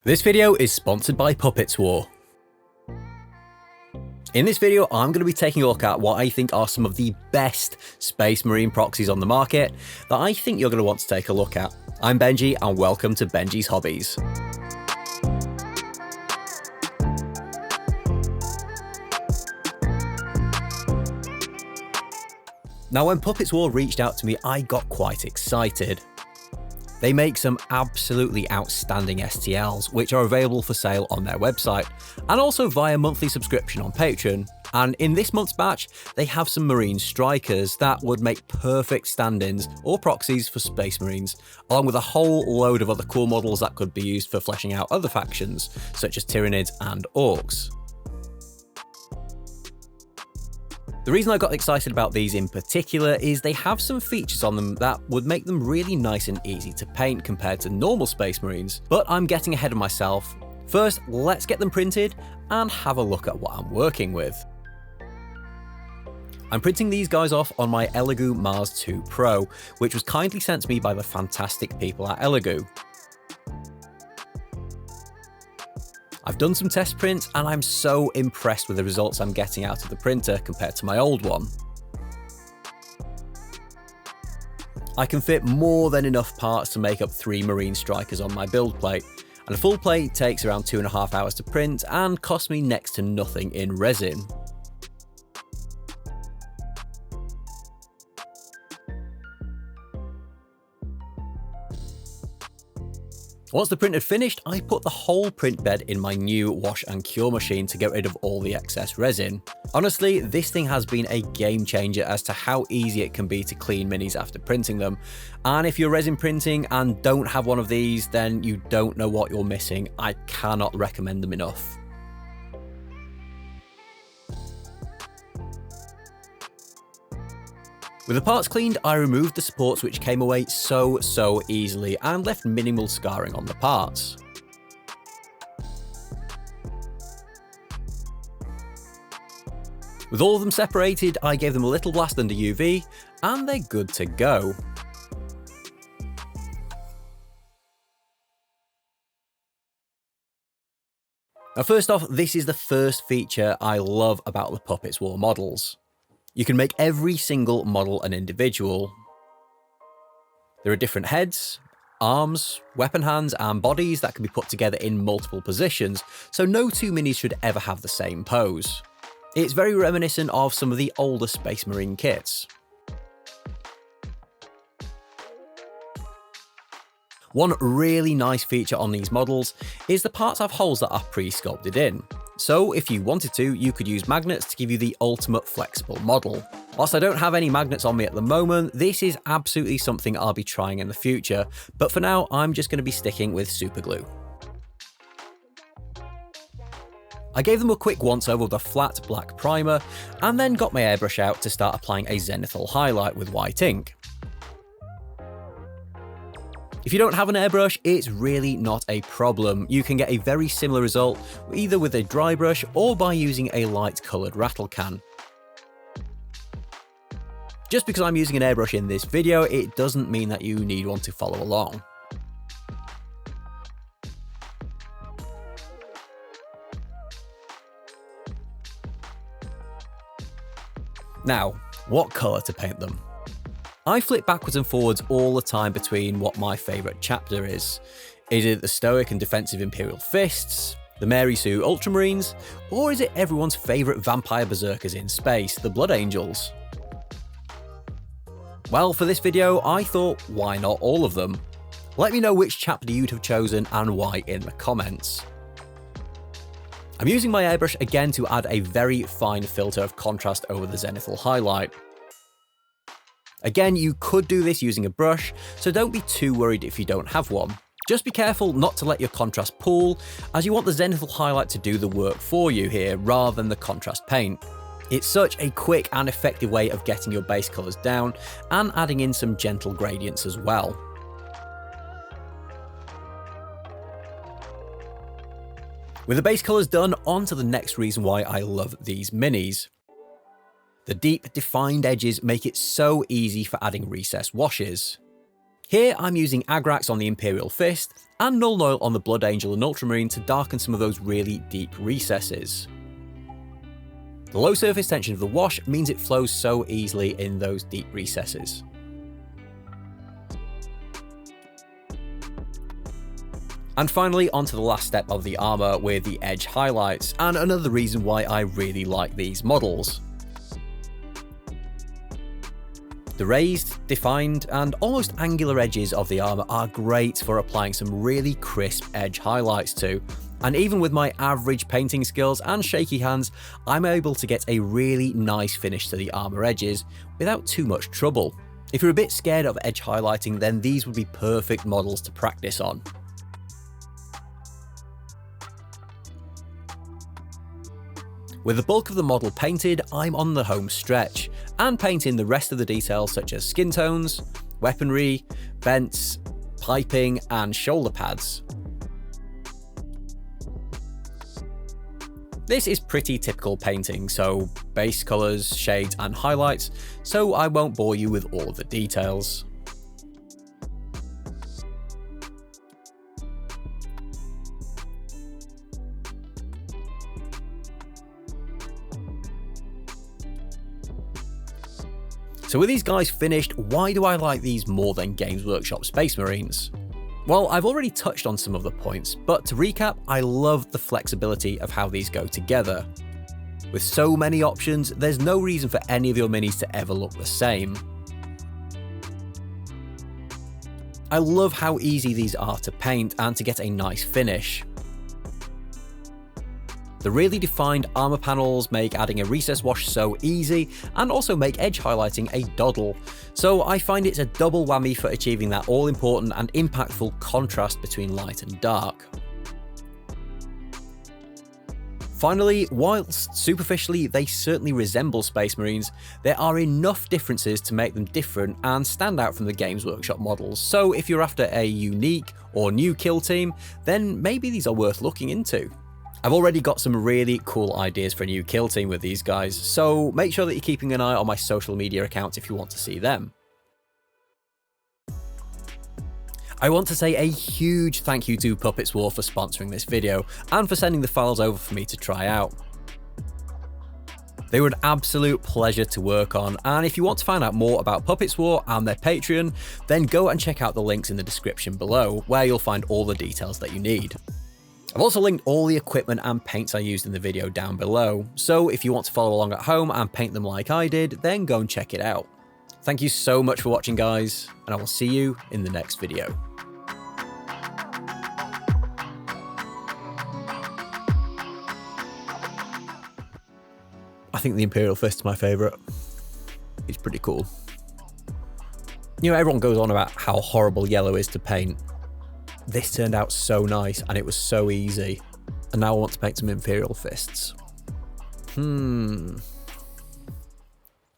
This video is sponsored by Puppets War. In this video, I'm going to be taking a look at what I think are some of the best Space Marine proxies on the market that I think you're going to want to take a look at. I'm Benji and welcome to Benji's Hobbies. Now, when Puppets War reached out to me, I got quite excited. They make some absolutely outstanding STLs, which are available for sale on their website, and also via monthly subscription on Patreon. And in this month's batch, they have some Marine Strikers that would make perfect stand-ins or proxies for Space Marines, along with a whole load of other cool models that could be used for fleshing out other factions, such as Tyranids and Orcs. The reason I got excited about these in particular is they have some features on them that would make them really nice and easy to paint compared to normal Space Marines, but I'm getting ahead of myself. First, let's get them printed and have a look at what I'm working with. I'm printing these guys off on my Elegoo Mars 2 Pro, which was kindly sent to me by the fantastic people at Elegoo. I've done some test prints and I'm so impressed with the results I'm getting out of the printer compared to my old one. I can fit more than enough parts to make up 3 Marine Strikers on my build plate, and a full plate takes around 2.5 hours to print and costs me next to nothing in resin. Once the print had finished, I put the whole print bed in my new wash and cure machine to get rid of all the excess resin. Honestly, this thing has been a game changer as to how easy it can be to clean minis after printing them. And if you're resin printing and don't have one of these, then you don't know what you're missing. I cannot recommend them enough. With the parts cleaned, I removed the supports which came away so easily and left minimal scarring on the parts. With all of them separated, I gave them a little blast under UV and they're good to go. Now first off, this is the first feature I love about the Puppets War models. You can make every single model an individual. There are different heads, arms, weapon hands, and bodies that can be put together in multiple positions, so no two minis should ever have the same pose. It's very reminiscent of some of the older Space Marine kits. One really nice feature on these models is the parts have holes that are pre-sculpted in. So if you wanted to, you could use magnets to give you the ultimate flexible model. Whilst I don't have any magnets on me at the moment, this is absolutely something I'll be trying in the future, but for now I'm just going to be sticking with super glue. I gave them a quick once over with a flat black primer, and then got my airbrush out to start applying a zenithal highlight with white ink. If you don't have an airbrush, it's really not a problem. You can get a very similar result either with a dry brush or by using a light coloured rattle can. Just because I'm using an airbrush in this video, it doesn't mean that you need one to follow along. Now, what colour to paint them? I flip backwards and forwards all the time between what my favourite chapter is. Is it the Stoic and Defensive Imperial Fists, the Mary Sue Ultramarines, or is it everyone's favourite vampire berserkers in space, the Blood Angels? Well, for this video, I thought, why not all of them? Let me know which chapter you'd have chosen and why in the comments. I'm using my airbrush again to add a very fine filter of contrast over the zenithal highlight. Again, you could do this using a brush, so don't be too worried if you don't have one. Just be careful not to let your contrast pool, as you want the zenithal highlight to do the work for you here, rather than the contrast paint. It's such a quick and effective way of getting your base colours down, and adding in some gentle gradients as well. With the base colours done, on to the next reason why I love these minis. The deep, defined edges make it so easy for adding recessed washes. Here I'm using Agrax on the Imperial Fist and Null Oil on the Blood Angel and Ultramarine to darken some of those really deep recesses. The low surface tension of the wash means it flows so easily in those deep recesses. And finally, onto the last step of the armour with the edge highlights, and another reason why I really like these models. The raised, defined, and almost angular edges of the armour are great for applying some really crisp edge highlights to, and even with my average painting skills and shaky hands, I'm able to get a really nice finish to the armour edges without too much trouble. If you're a bit scared of edge highlighting, then these would be perfect models to practice on. With the bulk of the model painted, I'm on the home stretch, and painting the rest of the details such as skin tones, weaponry, vents, piping, and shoulder pads. This is pretty typical painting, so base colours, shades, and highlights, so I won't bore you with all of the details. So with these guys finished, why do I like these more than Games Workshop Space Marines? Well, I've already touched on some of the points, but to recap, I love the flexibility of how these go together. With so many options, there's no reason for any of your minis to ever look the same. I love how easy these are to paint and to get a nice finish. The really defined armour panels make adding a recess wash so easy, and also make edge highlighting a doddle, so I find it's a double whammy for achieving that all-important and impactful contrast between light and dark. Finally, whilst superficially they certainly resemble Space Marines, there are enough differences to make them different and stand out from the Games Workshop models, so if you're after a unique or new kill team, then maybe these are worth looking into. I've already got some really cool ideas for a new kill team with these guys, so make sure that you're keeping an eye on my social media accounts if you want to see them. I want to say a huge thank you to Puppets War for sponsoring this video, and for sending the files over for me to try out. They were an absolute pleasure to work on, and if you want to find out more about Puppets War and their Patreon, then go and check out the links in the description below, where you'll find all the details that you need. I've also linked all the equipment and paints I used in the video down below, so if you want to follow along at home and paint them like I did, then go and check it out. Thank you so much for watching, guys, and I will see you in the next video. I think the Imperial Fist is my favourite. It's pretty cool. You know, everyone goes on about how horrible yellow is to paint. This turned out so nice, and it was so easy. And now I want to paint some Imperial Fists.